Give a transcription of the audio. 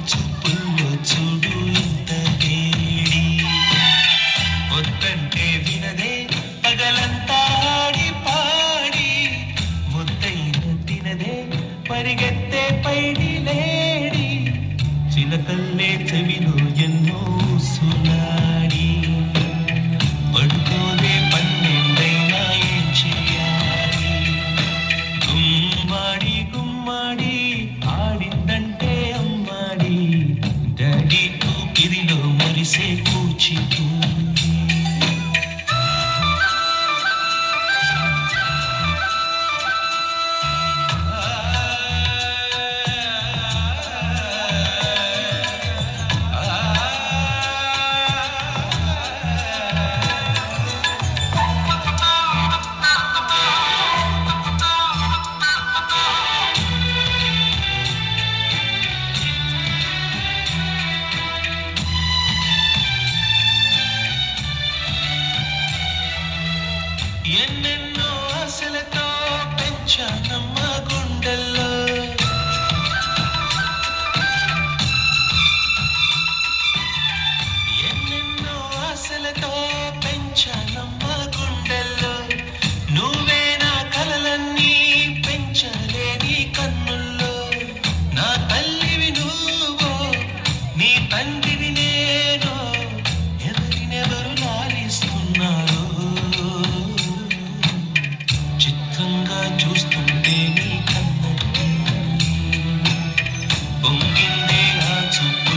చూపుల్లో చూడు ఇంత వేడి వద్దంటే వినదే పగలంతా ఆడి పాడి ముద్దైన తినదే పరిగెత్తే పైడి లేడి చిలకల్లే చెవిలో ఎన్నో సునాడి పడుకోదే పన్నెండైనా ఏం చేయాలి గుమ్మాడి గుమ్మాడి ఆడిందంటే అమ్మాడి డాడీ ఊపిరిలో మరిసే కూచిపూడి ఎన్నెన్నో ఆశలతో పెంచానమ్మ గుండెల్లో ఎన్నెన్నో ఆశలతో పెంచానమ్మ గుండెల్లో నువ్వే నా కలలన్నీ పెంచలేని కన్నుల్లో నా తల్లివి నువ్వో నీ తండ్రివి నేను ఎవరినెవరు లాలిస్తున్నారో చిత్రంగా చూస్తుంటే నీ కన్నట్టు పొంగిందే ఆ చూపు